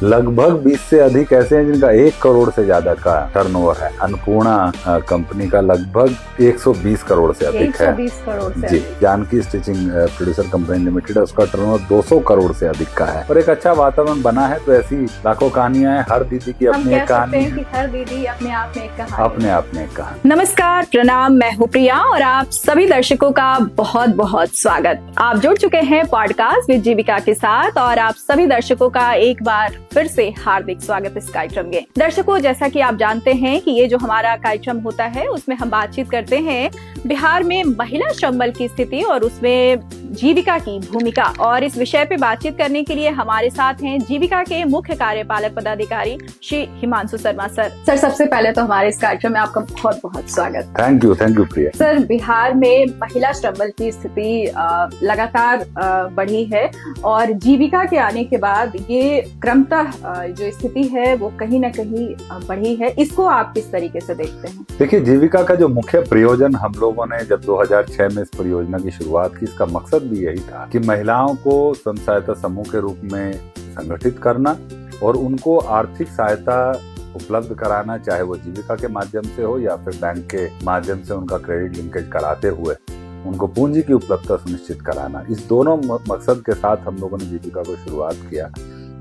लगभग 20 से अधिक ऐसे हैं जिनका 1 करोड़ से ज्यादा का टर्नओवर है। अन्नपूर्णा कंपनी का लगभग 120 करोड़ से अधिक है। 120 करोड़ से जी। Janaki stitching producer company limited है, उसका टर्नओवर 200 करोड़ से अधिक का है। और एक अच्छा वातावरण बना है। तो ऐसी लाखों कहानियां हैं, हर दीदी की अपनी एक कहानी है। कि हर दीदी अपने आप में एक कहानी, अपने आप में एक कहानी। नमस्कार, प्रणाम, मैं हूँ प्रिया और आप सभी दर्शकों का बहुत बहुत स्वागत। आप जुड़ चुके हैं पॉडकास्ट विद जीविका के साथ और आप सभी दर्शकों का एक बार फिर से हार्दिक स्वागत इस कार्यक्रम में। दर्शकों, जैसा कि आप जानते हैं कि ये जो हमारा कार्यक्रम होता है उसमें हम बातचीत करते हैं बिहार में महिला श्रम बल की स्थिति और उसमें जीविका की भूमिका। और इस विषय पे बातचीत करने के लिए हमारे साथ हैं जीविका के मुख्य कार्यपालक पदाधिकारी श्री हिमांशु शर्मा सर। सर, सबसे पहले तो हमारे इस कार्यक्रम में आपका बहुत बहुत स्वागत। Thank you Priya. Sir, Bihar में महिला श्रम बल की स्थिति लगातार बढ़ी है और जीविका के आने के बाद ये क्रमतः जो स्थिति है वो कहीं ना कहीं बढ़ी है। इसको आप किस तरीके से देखते हैं? देखिए, जीविका का जो मुख्य प्रयोजन हम लोगों ने जब 2006 में इस परियोजना की शुरुआत की, इसका मकसद भी यही था कि महिलाओं को स्वयं सहायता समूह के रूप में संगठित करना और उनको आर्थिक सहायता उपलब्ध कराना, चाहे वो जीविका के माध्यम से हो या फिर बैंक के माध्यम से उनका क्रेडिट लिंकेज कराते हुए उनको पूंजी की उपलब्धता सुनिश्चित कराना। इस दोनों मकसद के साथ हम लोगों ने जीविका को शुरुआत किया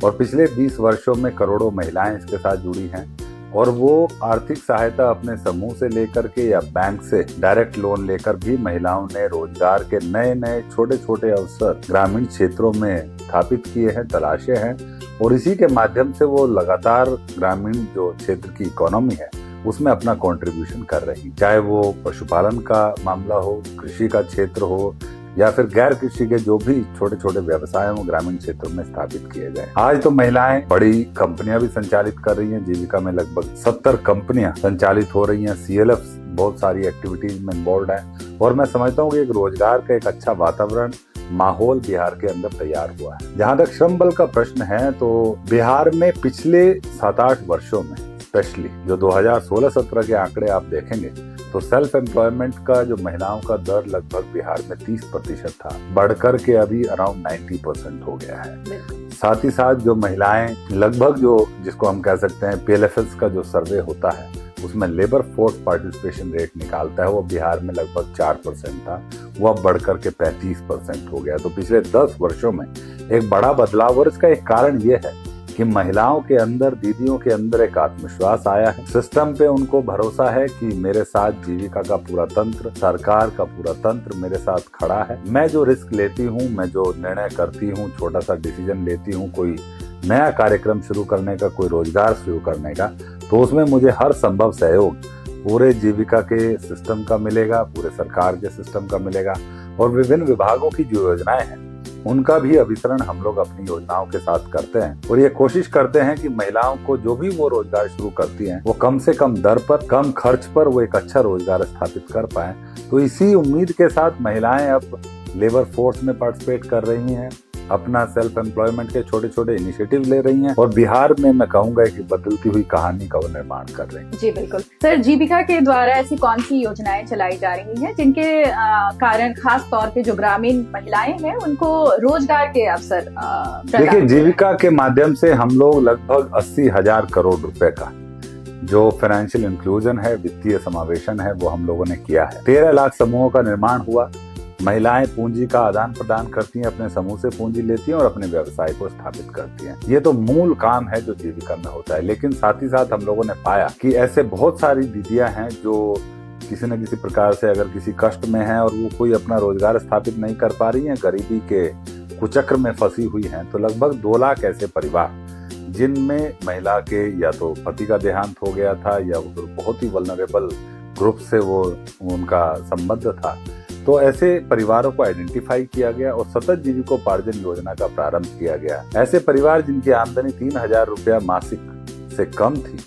और पिछले 20 वर्षों में करोड़ों महिलाएं इसके साथ जुड़ी हैं और वो आर्थिक सहायता अपने समूह से लेकर के या बैंक से डायरेक्ट लोन लेकर भी महिलाओं ने रोजगार के नए नए छोटे छोटे अवसर ग्रामीण क्षेत्रों में स्थापित किए हैं, तलाशे हैं और इसी के माध्यम से वो लगातार ग्रामीण जो क्षेत्र की इकोनॉमी है उसमें अपना कंट्रीब्यूशन कर रही, चाहे वो पशुपालन का मामला हो, कृषि का क्षेत्र हो या फिर गैर कृषि के जो भी छोटे छोटे व्यवसाय हैं वो ग्रामीण क्षेत्रों में स्थापित किए गए। आज तो महिलाएं बड़ी कंपनियां भी संचालित कर रही हैं। जीविका में लगभग 70 कंपनियां संचालित हो रही हैं। CLF बहुत सारी एक्टिविटीज में इन्वॉल्व है और मैं समझता हूँ कि एक रोजगार का एक अच्छा वातावरण माहौल बिहार के अंदर तैयार हुआ है। जहाँ तक श्रम बल का प्रश्न है तो बिहार में पिछले 7-8 वर्षों में स्पेशली जो 2016-17 के आंकड़े आप देखेंगे तो सेल्फ एम्प्लॉयमेंट का जो महिलाओं का दर लगभग बिहार में 30% था, बढ़कर के अभी अराउंड 90% हो गया है। साथ ही साथ जो महिलाएं लगभग जो जिसको हम कह सकते हैं PLFS का जो सर्वे होता है उसमें लेबर फोर्स पार्टिसिपेशन रेट निकालता है, वो बिहार में लगभग 4% था, वो अब बढ़कर के 35% हो गया। तो पिछले 10 वर्षों में एक बड़ा बदलाव और इसका एक कारण ये है कि महिलाओं के अंदर, दीदियों के अंदर एक आत्मविश्वास आया है। सिस्टम पे उनको भरोसा है कि मेरे साथ जीविका का पूरा तंत्र, सरकार का पूरा तंत्र मेरे साथ खड़ा है। मैं जो रिस्क लेती हूँ, मैं जो निर्णय करती हूँ, छोटा सा डिसीजन लेती हूँ, कोई नया कार्यक्रम शुरू करने का, कोई रोजगार शुरू करने का, तो उसमें मुझे हर संभव सहयोग पूरे जीविका के सिस्टम का मिलेगा, पूरे सरकार के सिस्टम का मिलेगा और विभिन्न विभागों की जो योजनाएं हैं उनका भी अभिसरण हम लोग अपनी योजनाओं के साथ करते हैं और ये कोशिश करते हैं कि महिलाओं को जो भी वो रोजगार शुरू करती हैं वो कम से कम दर पर, कम खर्च पर वो एक अच्छा रोजगार स्थापित कर पाएं। तो इसी उम्मीद के साथ महिलाएं अब लेबर फोर्स में पार्टिसिपेट कर रही हैं, अपना सेल्फ एम्प्लॉयमेंट के छोटे छोटे इनिशिएटिव ले रही हैं और बिहार में मैं कहूंगा कि बदलती हुई कहानी का वो निर्माण कर रही हैं। जी बिल्कुल सर, जीविका के द्वारा ऐसी कौन सी योजनाएं चलाई जा रही हैं जिनके कारण खास तौर पे जो ग्रामीण महिलाएं हैं उनको रोजगार के अवसर देखिए, जीविका के माध्यम से हम लोग लगभग 80,000 करोड़ रुपए का जो फाइनेंशियल इंक्लूजन है, वित्तीय समावेशन है, वो हम लोगों ने किया है। 13 लाख समूहों का निर्माण हुआ। महिलाएं पूंजी का आदान प्रदान करती हैं, अपने समूह से पूंजी लेती हैं और अपने व्यवसाय को स्थापित करती हैं। ये तो मूल काम है जो जीविका में होता है। लेकिन साथ ही साथ हम लोगों ने पाया कि ऐसे बहुत सारी दीदियां हैं जो किसी न किसी प्रकार से अगर किसी कष्ट में हैं और वो कोई अपना रोजगार स्थापित नहीं कर पा रही हैं, गरीबी के कुचक्र में फंसी हुई हैं, तो लगभग 2 लाख ऐसे परिवार जिनमें महिला के या तो पति का देहांत हो गया था या बहुत ही वल्नरेबल ग्रुप से वो उनका संबंध था, तो ऐसे परिवारों को आइडेंटिफाई किया गया और सतत जीविकोपार्जन योजना का प्रारंभ किया गया। ऐसे परिवार जिनकी आमदनी 3,000 रुपया मासिक से कम थी,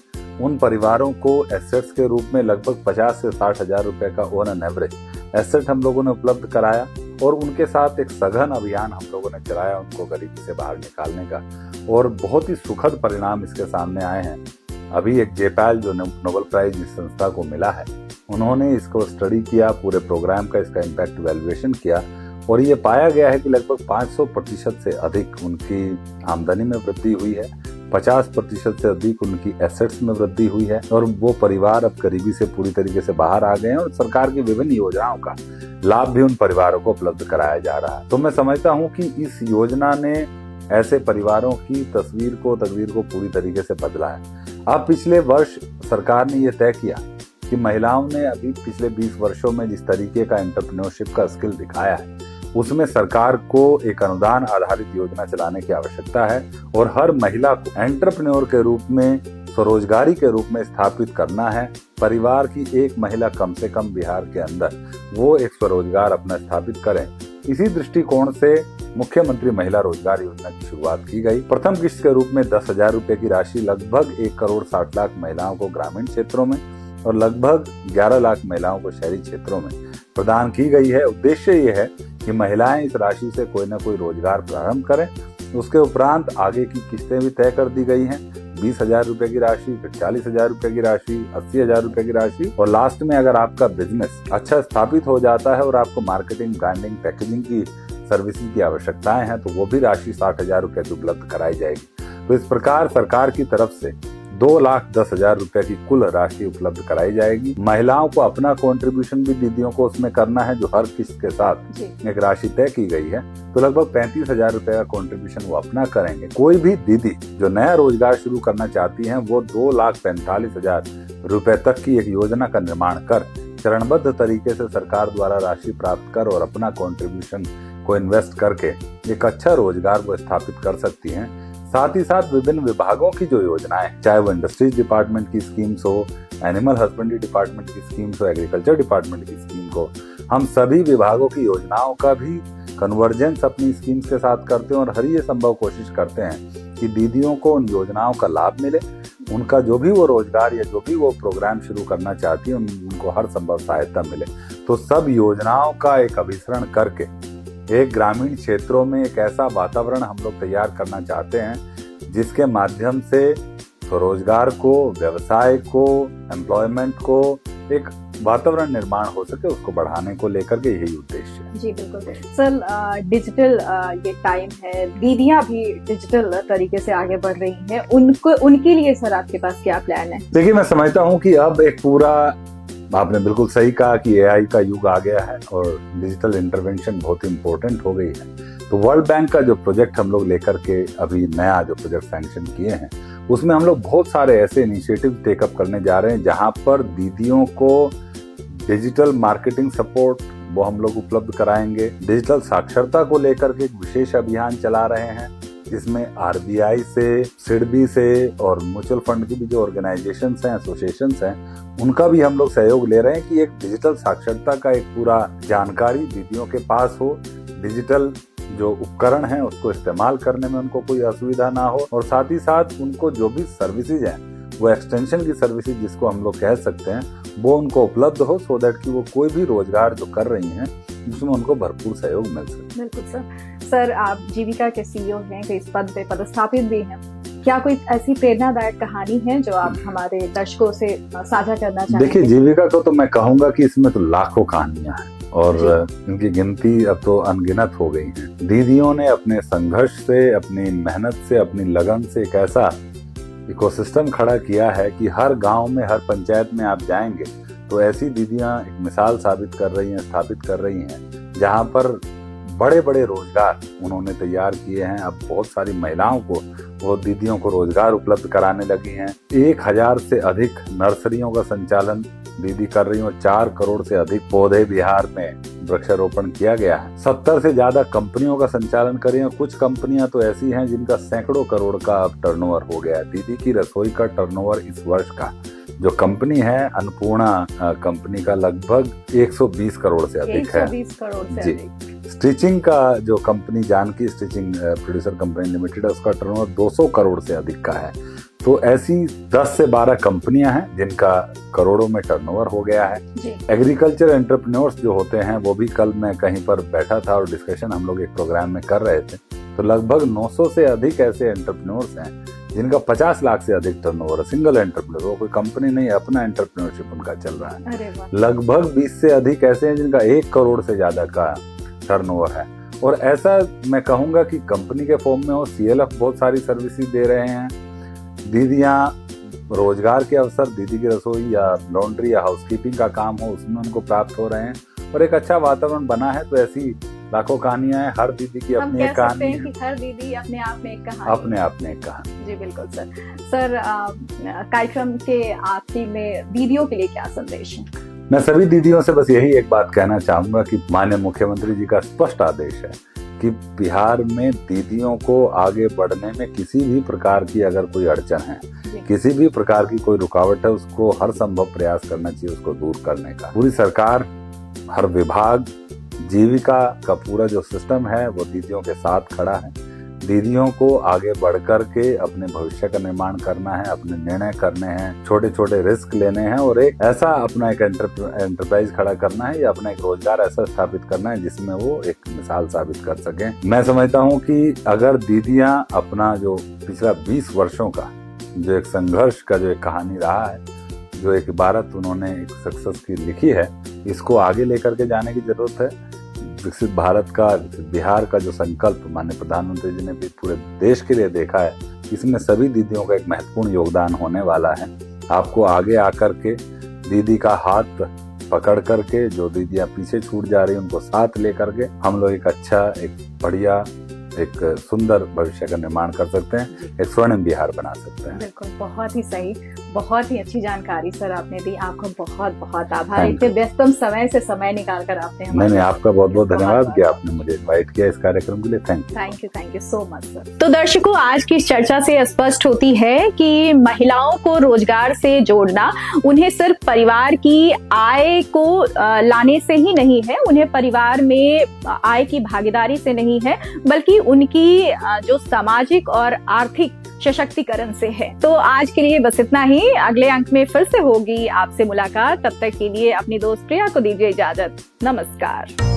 उन परिवारों को एसेट्स के रूप में लगभग 50 से 60,000 रुपए का ऑन एन एवरेज एसेट हम लोगों ने उपलब्ध कराया और उनके साथ एक सघन अभियान हम लोगों ने चलाया उनको गरीबी से बाहर निकालने का और बहुत ही सुखद परिणाम इसके सामने आए हैं। अभी एक जेपैल जो नोबेल प्राइज इस संस्था को मिला है, उन्होंने इसको स्टडी किया, पूरे प्रोग्राम का इसका इम्पैक्ट वैल्यूएशन किया और ये पाया गया है कि लगभग 500% से अधिक उनकी आमदनी में वृद्धि हुई है, 50% से अधिक उनकी एसेट्स में वृद्धि हुई है और वो परिवार अब गरीबी से पूरी तरीके से बाहर आ गए हैं और सरकार की विभिन्न योजनाओं का लाभ भी उन परिवारों को उपलब्ध कराया जा रहा है। तो मैं समझता हूँ कि इस योजना ने ऐसे परिवारों की तकदीर को पूरी तरीके से बदला है। अब पिछले वर्ष सरकार ने ये तय किया कि महिलाओं ने अभी पिछले 20 वर्षों में जिस तरीके का एंटरप्रेन्योरशिप का स्किल दिखाया है उसमें सरकार को एक अनुदान आधारित योजना चलाने की आवश्यकता है और हर महिला को एंटरप्रेन्योर के रूप में, स्वरोजगारी के रूप में स्थापित करना है। परिवार की एक महिला कम से कम बिहार के अंदर वो एक स्वरोजगार अपना स्थापित करें। इसी दृष्टिकोण से मुख्यमंत्री महिला रोजगार योजना की शुरुआत की गई। प्रथम किस्त के रूप में 10,000 रुपए की राशि लगभग 1,60,00,000 महिलाओं को ग्रामीण क्षेत्रों में और लगभग 11 लाख महिलाओं को शहरी क्षेत्रों में प्रदान की गई है। उद्देश्य ये है कि महिलाएं इस राशि से कोई न कोई रोजगार प्रारंभ करें। उसके उपरांत आगे की किस्तें भी तय कर दी गई हैं। 20,000 रुपए की राशि, फिर 40,000 रुपए की राशि, 80,000 रुपए की राशि और लास्ट में अगर आपका बिजनेस अच्छा स्थापित हो जाता है और आपको मार्केटिंग, ब्रांडिंग, पैकेजिंग की सर्विसेज की आवश्यकताएं हैं तो वो भी राशि 60,000 रुपए की उपलब्ध कराई जाएगी। तो इस प्रकार सरकार की तरफ से 2,10,000 रुपए की कुल राशि उपलब्ध कराई जाएगी। महिलाओं को अपना कंट्रीब्यूशन भी दीदियों को उसमें करना है जो हर किस्त के साथ एक राशि तय की गई है। तो लगभग 35,000 रुपए का कंट्रीब्यूशन वो अपना करेंगे। कोई भी दीदी जो नया रोजगार शुरू करना चाहती हैं वो 2,45,000 रुपए तक की एक योजना का निर्माण कर चरणबद्ध तरीके से सरकार द्वारा राशि प्राप्त कर और अपना कंट्रीब्यूशन को इन्वेस्ट करके एक अच्छा रोजगार वो स्थापित कर सकती हैं। साथ ही साथ विभिन्न विभागों की जो योजनाएं, चाहे वो इंडस्ट्रीज डिपार्टमेंट की स्कीम्स हो, एनिमल हस्बेंड्री डिपार्टमेंट की स्कीम्स हो, एग्रीकल्चर डिपार्टमेंट की स्कीम हो, हम सभी विभागों की योजनाओं का भी कन्वर्जेंस अपनी स्कीम्स के साथ करते हैं और हर ये संभव कोशिश करते हैं कि दीदियों को उन योजनाओं का लाभ मिले। उनका जो भी वो रोजगार या जो भी वो प्रोग्राम शुरू करना चाहती है उनको हर संभव सहायता मिले। तो सब योजनाओं का एक अभिसरण करके एक ग्रामीण क्षेत्रों में एक ऐसा वातावरण हम लोग तैयार करना चाहते हैं जिसके माध्यम से स्वरोजगार को, व्यवसाय को, एम्प्लॉयमेंट को एक वातावरण निर्माण हो सके, उसको बढ़ाने को लेकर के यही उद्देश्य है। जी बिल्कुल सर। डिजिटल ये टाइम है, दीदियां भी डिजिटल तरीके से आगे बढ़ रही हैं, उनके लिए सर आपके पास क्या प्लान है? देखिए, मैं समझता हूँ कि अब एक पूरा, आपने बिल्कुल सही कहा कि एआई का युग आ गया है और डिजिटल इंटरवेंशन बहुत इम्पोर्टेंट हो गई है। तो वर्ल्ड बैंक का जो प्रोजेक्ट हम लोग लेकर के अभी नया जो प्रोजेक्ट सैंक्शन किए हैं उसमें हम लोग बहुत सारे ऐसे इनिशिएटिव टेकअप करने जा रहे हैं जहां पर दीदियों को डिजिटल मार्केटिंग सपोर्ट वो हम लोग उपलब्ध कराएंगे। डिजिटल साक्षरता को लेकर के एक विशेष अभियान चला रहे हैं जिसमें आरबीआई से, सिडबी से और म्यूचुअल फंड की भी जो ऑर्गेनाइजेशंस हैं, एसोसिएशंस हैं, उनका भी हम लोग सहयोग ले रहे हैं कि एक डिजिटल साक्षरता का एक पूरा जानकारी दीदियों के पास हो, डिजिटल जो उपकरण हैं उसको इस्तेमाल करने में उनको कोई असुविधा ना हो और साथ ही साथ उनको जो भी सर्विसेज हैं वो एक्सटेंशन की सर्विसेज जिसको हम लोग कह सकते हैं वो उनको उपलब्ध हो, सो दैट कि वो कोई भी रोजगार जो कर रही हैं उसमें उनको भरपूर सहयोग मिल सके। बिल्कुल सर, आप जीविका के सीईओ हैं, इस पद पे पदस्थापित भी हैं। क्या कोई ऐसी प्रेरणादायक कहानी है जो आप हमारे दर्शकों से साझा करना चाहेंगे? देखिए, जीविका को तो मैं कहूंगा कि इसमें तो लाखों कहानियां हैं और इनकी गिनती अब तो अनगिनत हो गई है। दीदियों ने अपने संघर्ष से, अपनी मेहनत से, अपनी लगन से एक ऐसा इकोसिस्टम खड़ा किया है कि हर गांव में, हर पंचायत में आप जाएंगे तो ऐसी दीदियां एक मिसाल साबित कर रही हैं, स्थापित कर रही हैं, जहां पर बड़े बड़े रोजगार उन्होंने तैयार किए हैं। अब बहुत सारी महिलाओं को, वो दीदियों को रोजगार उपलब्ध कराने लगी हैं। 1,000 से अधिक नर्सरियों का संचालन दीदी कर रही हैं और 4 करोड़ से अधिक पौधे बिहार में वृक्षारोपण किया गया है। 70 से ज्यादा कंपनियों का संचालन कर रही हैं। कुछ कंपनियां तो ऐसी हैं जिनका सैकड़ों करोड़ का अब टर्नओवर हो गया है। दीदी की रसोई का टर्नओवर इस वर्ष का जो कंपनी है, अन्नपूर्णा कंपनी का, लगभग 120 करोड़ से अधिक है। 120 करोड़ से अधिक। स्टिचिंग का जो company, Janaki stitching producer company limited है, उसका टर्नओवर 200 करोड़ से अधिक का है। तो ऐसी 10 से 12 कंपनियां हैं जिनका करोड़ों में टर्नओवर हो गया है। एग्रीकल्चर एंटरप्रेन्योर्स जो होते हैं, वो भी कल मैं कहीं पर बैठा था और डिस्कशन हम लोग एक प्रोग्राम में कर रहे थे, तो लगभग 900 से अधिक ऐसे एंटरप्रेन्योर्स हैं जिनका 50 लाख से अधिक टर्नओवर है। सिंगल एंटरप्रेन्योर, वो कोई कंपनी नहीं, अपना एंटरप्रेन्योरशिप उनका चल रहा है। लगभग 20 से अधिक ऐसे हैं जिनका 1 करोड़ से ज्यादा का टर्नओवर है। और ऐसा मैं कहूंगा कि कंपनी के फॉर्म में हो, CLF बहुत सारी सर्विसेज दे रहे हैं, दीदियां रोजगार के अवसर, दीदी की रसोई या लॉन्ड्री या हाउसकीपिंग का काम हो उसमें उनको प्राप्त हो रहे हैं और एक अच्छा वातावरण बना है। तो ऐसी लाखों कहानियां हैं, हर दीदी की अपनी एक कहानी है। कि हर दीदी अपने आप में एक कहानी, अपने आप में एक कहानी। जी बिल्कुल सर। सर कार्यक्रम के आखिरी में दीदियों के लिए क्या संदेश है? मैं सभी दीदियों से बस यही एक बात कहना चाहूंगा कि माननीय मुख्यमंत्री जी का स्पष्ट आदेश है कि बिहार में दीदियों को आगे बढ़ने में किसी भी प्रकार की अगर कोई अड़चन है, किसी भी प्रकार की कोई रुकावट है, उसको हर संभव प्रयास करना चाहिए उसको दूर करने का। पूरी सरकार, हर विभाग, जीविका का पूरा जो सिस्टम है वो दीदियों के साथ खड़ा है। दीदियों को आगे बढ़ कर के अपने भविष्य का निर्माण करना है, अपने निर्णय करने हैं, छोटे छोटे रिस्क लेने हैं और एक ऐसा अपना एक एंटरप्राइज खड़ा करना है या अपना एक रोजगार ऐसा स्थापित करना है जिसमें वो एक मिसाल साबित कर सकें। मैं समझता हूँ कि अगर दीदियां अपना जो पिछला 20 वर्षों का जो एक संघर्ष का जो एक कहानी रहा है, जो एक इबारत उन्होंने एक सक्सेस की लिखी है, इसको आगे लेकर के जाने की जरूरत है। विकसित भारत का, विकसित बिहार का जो संकल्प माननीय प्रधानमंत्री जी ने भी पूरे देश के लिए देखा है, इसमें सभी दीदियों का एक महत्वपूर्ण योगदान होने वाला है। आपको आगे आकर के दीदी का हाथ पकड़ करके, जो दीदियां पीछे छूट जा रही हैं उनको साथ लेकर के हम लोग एक अच्छा, एक बढ़िया, एक सुंदर भविष्य का निर्माण कर सकते हैं, एक स्वर्णिम बिहार बना सकते हैं। बिल्कुल, बहुत ही सही, बहुत ही अच्छी जानकारी सर आपने दी। आपका बहुत बहुत आभार, इतने व्यस्तम समय से समय निकाल कर आपने। नहीं, आपका बहुत बहुत धन्यवाद कि आपने मुझे इनवाइट किया इस कार्यक्रम के लिए। Thank you so much sir. तो दर्शकों, आज की इस चर्चा से स्पष्ट होती है कि महिलाओं को रोजगार से जोड़ना उन्हें सिर्फ परिवार की आय को लाने से ही नहीं है, उन्हें परिवार में आय की भागीदारी से नहीं है, बल्कि उनकी जो सामाजिक और आर्थिक सशक्तिकरण से है। तो आज के लिए बस इतना ही। अगले अंक में फिर से होगी आपसे मुलाकात। तब तक के लिए अपनी दोस्त प्रिया को दीजिए इजाजत। नमस्कार।